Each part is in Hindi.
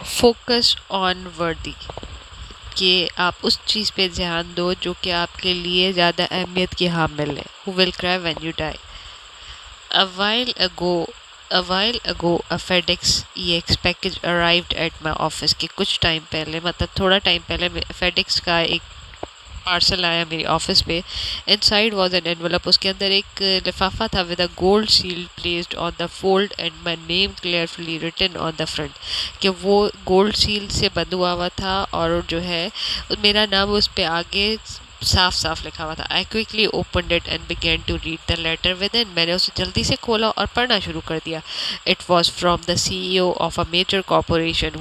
फोकस ऑन वर्दी, कि आप उस चीज़ पे ध्यान दो जो कि आपके लिए ज़्यादा अहमियत की हामिल है. Who will cry when you die? A while ago, a while ago, a FedEx EX package arrived at my office. कि कुछ टाइम पहले, मतलब थोड़ा टाइम पहले, FedEx का एक पार्सल आया मेरे ऑफिस पे. इनसाइड वॉज एन एनवलप, उसके अंदर एक लिफाफा था with a gold seal placed on the fold and my name carefully written on the front. कि वो गोल्ड सील से बंधा हुआ था और जो है मेरा नाम उस पे आगे साफ साफ लिखा हुआ था. I quickly open it and began to read the letter within. मैंने उसे जल्दी से खोला और पढ़ना शुरू कर दिया. It was from the CEO of a major corporation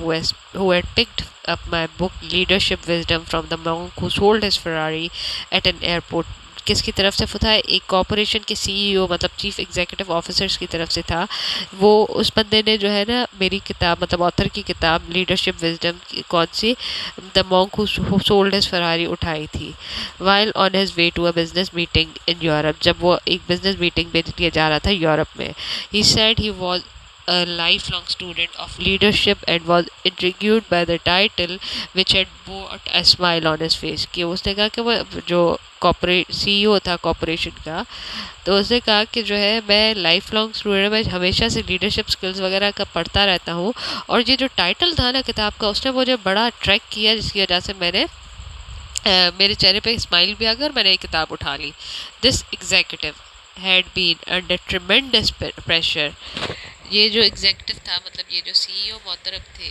who had picked up my book Leadership Wisdom from the monk who sold his Ferrari at an airport. किसकी तरफ से था? एक कॉरपोरेशन के CEO, मतलब चीफ एग्जीक्यूटिव ऑफिसर्स की तरफ से था. वो उस बंदे ने जो है ना मेरी किताब, मतलब ऑथर की किताब लीडरशिप विजडम, कौन सी, the monk who sold his Ferrari, उठाई थी. While on his way to a business meeting in Europe, जब वो एक बिजनेस मीटिंग पे लिए जा रहा था यूरोप में. He said he was a lifelong student of leadership and was intrigued by the title which had brought a smile on his face. कि उसने कहा कि वो जो कॉर्पोरेट CEO था कॉरपोरेशन का, तो उसने कहा कि जो है मैं लाइफ लॉन्ग स्टूडेंट, मैं हमेशा से लीडरशिप स्किल्स वगैरह का पढ़ता रहता हूँ, और ये जो टाइटल था ना किताब का, उसने मुझे बड़ा अट्रैक्ट किया, जिसकी वजह से मैंने मेरे चेहरे पे स्माइल भी आ गया और मैंने ये किताब उठा ली. This executive had been under tremendous pressure. ये जो एग्जीक्यूटिव था, मतलब ये जो CEO मोहतरम थे,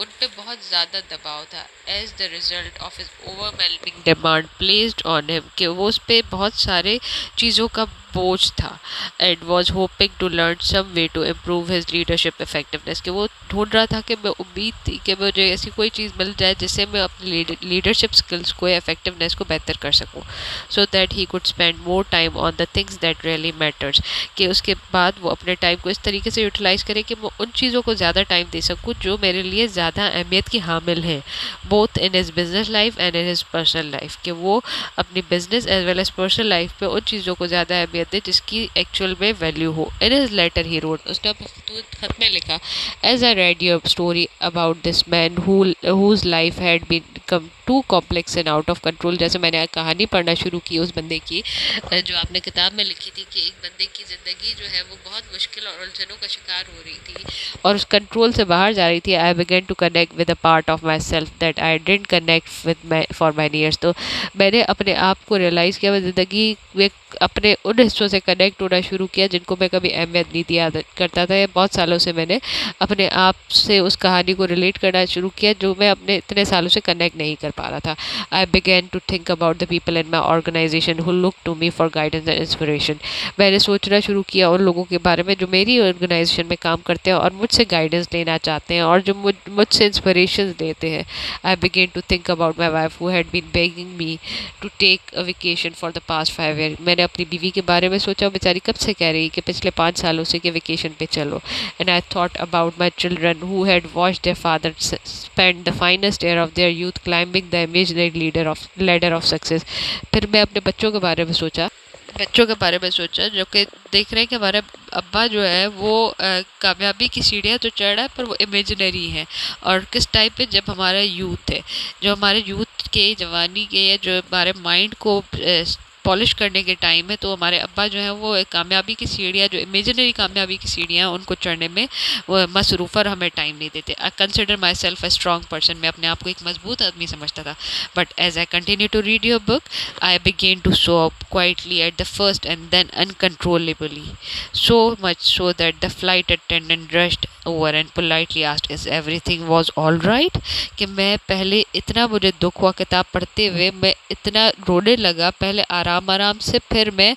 उन पे बहुत ज़्यादा दबाव था. As the result of his overwhelming demand placed on him, कि वो उस पर बहुत सारे चीज़ों का बोझ था. And was hoping to learn some way to improve his leadership effectiveness, कि वो ढूंढ रहा था कि मैं उम्मीद थी कि मुझे ऐसी कोई चीज़ मिल जाए जिससे मैं अपनी लीडरशिप स्किल्स को, इफेक्टिवनेस को बेहतर कर सकूँ, so that he could spend more time on the things that really matters. कि उसके बाद वो अपने टाइम को इस तरीके से यूटिलाइज करे कि मैं उन चीज़ों को ज़्यादा टाइम दे सकूँ जो मेरे लिए ज़्यादा अहमियत की हामिल हैं, both in his business life and in his personal life. कि वो अपनी business as well as personal life पे उन चीज़ों को ज़्यादा अहमियत दे जिसकी एक्चुअल में वैल्यू हो. In his letter he wrote, उसने अपने खत में लिखा, as I read your story about this man whose life had become too complex and out of control. जैसे मैंने कहानी पढ़ना शुरू की उस बंदे की जो आपने किताब में लिखी थी, कि एक बंदे की ज़िंदगी जो है वो बहुत मुश्किल और उलझनों का शिकार हो रही थी और उस कंट्रोल से बाहर जा रही थी. I began to connect with a part of my self that I didn't connect with my for many years. तो मैंने अपने आप को रियलाइज़ किया, मैं ज़िंदगी में अपने उन हिस्सों से कनेक्ट होना शुरू किया जिनको मैं कभी अहमियत नहीं दिया करता था. बहुत सालों से मैंने अपने आप से उस कहानी को रिलेट करना शुरू किया जो मैं अपने इतने सालों से कनेक्ट नहीं कर पा रहा था. I began to think about the people in my organisation who look to me for guidance and inspiration. मैंने सोचना शुरू किया उन लोगों के बारे में जो मेरी ऑर्गेनाइजेशन में काम करते हैं और मुझसे गाइडेंस लेना चाहते हैं और जो मुझसे इंस्पिरेशन लेते हैं. I began to think about my wife who had been begging me to take a vacation for the past 5 year. मैंने अपनी बीवी के बारे में सोचा, बेचारी कब से कह रही कि पिछले 5 सालों से कि वेकेशन पे चलो. And I thought about my children who had watched their father spend the finest year of their youth climbing the imaginary ladder of success. फिर मैं अपने बच्चों के बारे में सोचा, जो कि देख रहे हैं कि हमारा अब्बा जो है वो कामयाबी की सीढ़ियाँ तो चढ़ रहा है पर वो इमेजिनरी है. और किस टाइम पे, जब हमारा यूथ है, जो हमारे यूथ के, जवानी के, या जो हमारे माइंड को पॉलिश करने के टाइम है, तो हमारे अब्बा जो है वो एक कामयाबी की सीढ़ियाँ, जो इमेजिनरी कामयाबी की सीढ़ियाँ, उनको चढ़ने में वो मसरूफ़ और हमें टाइम नहीं देते. I consider myself a strong person, मैं अपने आप को एक मजबूत आदमी समझता था. But as I continue to read your book, I began to sob quietly at the first and then uncontrollably. So much so that the flight attendant rushed over and politely asked, "Is everything was all right?" कि मैं पहले इतना, मुझे दुख हुआ किताब पढ़ते हुए, मैं इतना रोने लगा पहले आराम आराम से, फिर मैं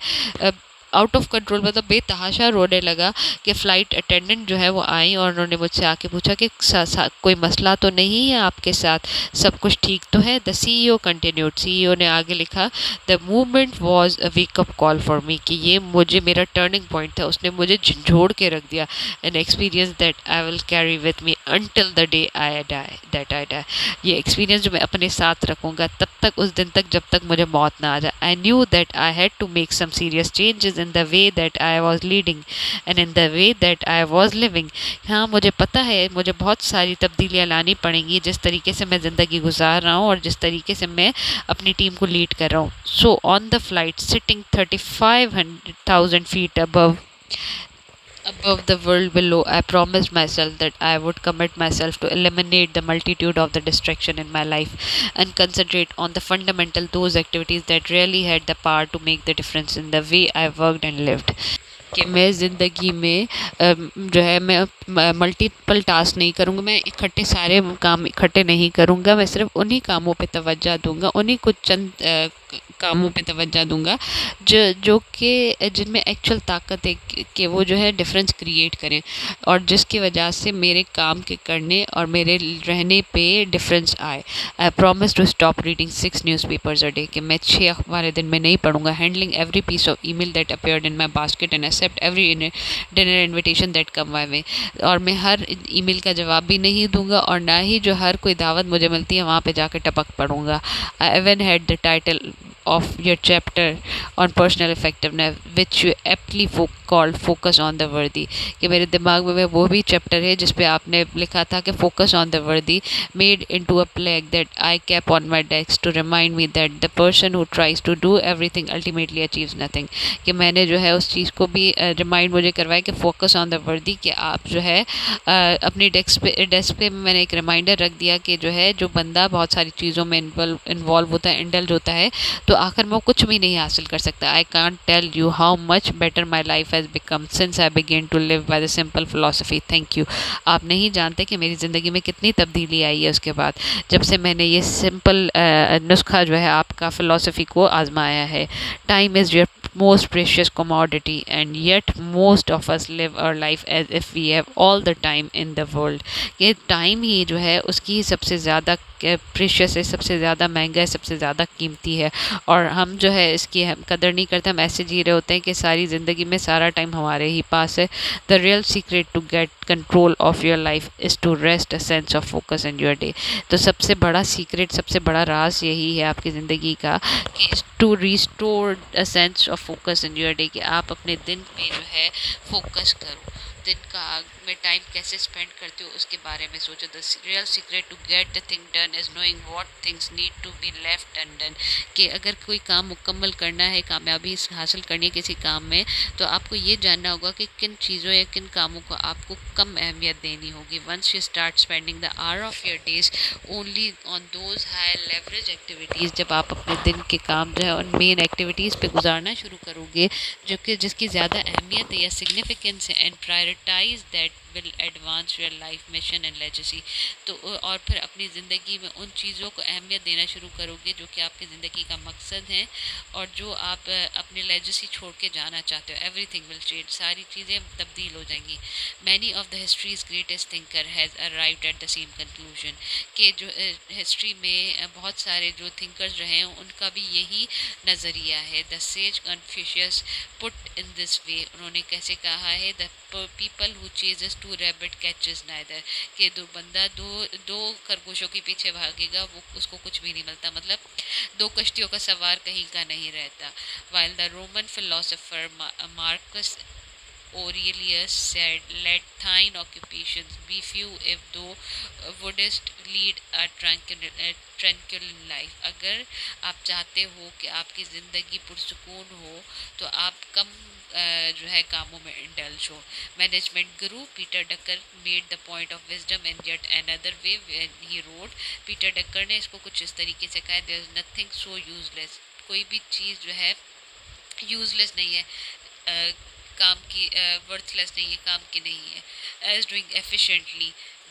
आउट ऑफ कंट्रोल, मतलब बेतहाशा रोने लगा. कि फ़्लाइट अटेंडेंट जो है वो आई और उन्होंने मुझसे आके पूछा कि कोई मसला तो नहीं है आपके साथ, सब कुछ ठीक तो है. द CEO कंटिन्यूड, CEO ने आगे लिखा, the movement was a wake up call for me. कि ये मुझे, मेरा टर्निंग पॉइंट था, उसने मुझे झंझोड़ के रख दिया. An experience that I will carry with me until the day I die. ये एक्सपीरियंस जो मैं अपने साथ रखूँगा तब तक, उस दिन तक जब तक मुझे मौत ना आ जाए. I knew that I had to make some serious changes changes in the way that I was leading and in the way that I was living. हाँ, मुझे पता है मुझे बहुत सारी तब्दीलियाँ लानी पड़ेंगी जिस तरीके से मैं ज़िंदगी गुजार रहा हूँ और जिस तरीके से मैं अपनी टीम को लीड कर रहा हूँ. So on the flight, sitting 35,000 feet above the world below, I promised myself that I would commit myself to eliminate the multitude of the distraction in my life and concentrate on the fundamental, those activities that really had the power to make the difference in the way I worked and lived. कि मैं ज़िंदगी में जो है मैं मल्टीपल टास्क नहीं करूँगा, मैं इकट्ठे सारे काम इकट्ठे नहीं करूँगा, मैं सिर्फ उन्हीं कामों पे तवज्जो दूँगा, उन्हीं कुछ चंद कामों पे तवज्जो दूँगा जो कि जिनमें एक्चुअल ताकत है कि वो जो है डिफरेंस क्रिएट करें और जिसकी वजह से मेरे काम के करने और मेरे रहने पे डिफरेंस आए. I promise to stop reading 6 newspapers a day, कि मैं 6 अखबारें दिन में नहीं पढ़ूंगा. Handling every piece of email that appeared in my basket and accept every dinner invitation that come my way. और मैं हर ईमेल का जवाब भी नहीं दूंगा और ना ही जो हर कोई दावत मुझे मिलती है वहाँ पे जाकर टपक पढ़ूंगा. I even had the title of your chapter on personal effectiveness which you aptly called focus on the worthy, कि मेरे दिमाग में वो भी चैप्टर है जिस पे आपने लिखा था कि focus on the worthy, made into a plaque that I kept on my desk to remind me that the person who tries to do everything ultimately achieves nothing. कि मैंने जो है उस चीज़ को भी रिमाइंड मुझे करवाया कि focus on the worthy, कि आप जो है अपनी डेस्क पे मैंने एक रिमाइंडर रख दिया कि जो है जो बंदा बहुत सारी चीज़ों में इन्वॉल्व होता है, इंडल्ज होता है, तो आखिर में वो कुछ भी नहीं हासिल कर सकता. I can't tell you how much better my life has become since I began to live by the simple philosophy. Thank you. आप नहीं जानते कि मेरी ज़िंदगी में कितनी तब्दीली आई है उसके बाद, जब से मैंने ये सिंपल नुस्खा जो है आपका फ़िलासफ़ी को आजमाया है. Time is your most precious commodity and yet most of us live our life as if we have all the time in the world. ये टाइम ही जो है उसकी सबसे ज़्यादा प्रेशियस है, सबसे ज़्यादा महंगा है, सबसे ज़्यादा कीमती है और हम जो है इसकी हम कदर नहीं करते. हम ऐसे जी रहे होते हैं कि सारी ज़िंदगी में सारा टाइम हमारे ही पास है. The real secret to get control of your life is to rest a sense of focus in your day. तो सबसे बड़ा सीक्रेट, सबसे बड़ा राज यही है आपकी ज़िंदगी का कि to restore a sense of focus in your day, कि आप अपने दिन पे जो है फोकस करो. दिन का में टाइम कैसे स्पेंड करते हो उसके बारे में सोचो. The real secret to get the thing done is knowing what things need to be left undone. कि अगर कोई काम मुकम्मल करना है, कामयाबी हासिल करनी है किसी काम में, तो आपको ये जानना होगा कि किन चीज़ों या किन कामों को आपको कम अहमियत देनी होगी. Once you start spending the hour of your days only on those high leverage activities, जब आप अपने दिन के काम जो है उन मेन एक्टिविटीज़ पे गुजारना शुरू करोगे जो कि जिसकी ज़्यादा अहमियत है या सिग्निफिकेंस है, and prioritize that will advance your life mission and legacy. तो और फिर अपनी ज़िंदगी में उन चीज़ों को अहमियत देना शुरू करोगे जो कि आपकी ज़िंदगी का मकसद है और जो आप अपनी लेजेसी छोड़ के जाना चाहते हो. एवरीथिंग विल चेंज, सारी चीज़ें तब्दील हो जाएंगी. Many of the histories greatest thinker has arrived at the same conclusion, कि जो हिस्ट्री में बहुत सारे जो थिंकर्स रहे हैं उनका भी यही नज़रिया है. The sage Confucius put in this way, उन्होंने कैसे कहा है, the people who chases two rabbit catches neither, कि दो बंदा दो खरगोशों के पीछे भागेगा वो उसको कुछ भी नहीं मिलता, मतलब दो कश्तियों का सवार कहीं का नहीं रहता. While the Roman philosopher Marcus Aurelius said, "Let thine occupations be few if thou wouldest lead a tranquil life." अगर आप चाहते हो कि आपकी ज़िंदगी पुरसुकून हो तो आप कम जो है कामों में इंडल्ज हो. मैनेजमेंट गुरु Peter Drucker made the point of wisdom in yet another way when he wrote. Peter Drucker ने इसको कुछ इस तरीके से कहा, there is nothing so useless, कोई भी चीज़ जो है यूजलेस नहीं है, काम की वर्थलेस नहीं है, काम की नहीं है. As doing efficiently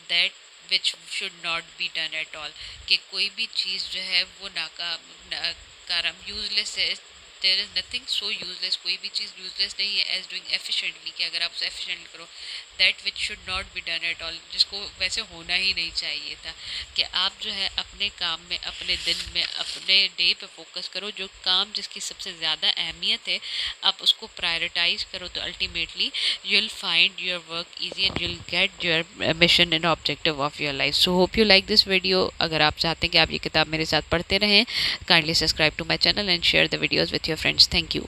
that which should not be done at all, कि कोई भी चीज़ जो है वो नाकाम यूजलेस है. There is nothing so useless, कोई भी चीज़ यूजलेस नहीं है. एज डूइंग एफिशिएंटली, कि अगर आप उसे एफिशिएंटली करो. That which should not be done at all, जिसको वैसे होना ही नहीं चाहिए था. कि आप जो है अपने काम में, अपने दिन में, अपने डे पे फोकस करो. जो काम जिसकी सबसे ज़्यादा अहमियत है आप उसको प्रायोरिटाइज करो, तो ultimately you will find your work easy and you will get your mission and objective of your life. So hope you like this video. अगर आप चाहते हैं कि आप ये किताब मेरे साथ पढ़ते रहें, kindly subscribe to my channel and share the videos with your friends. Thank you.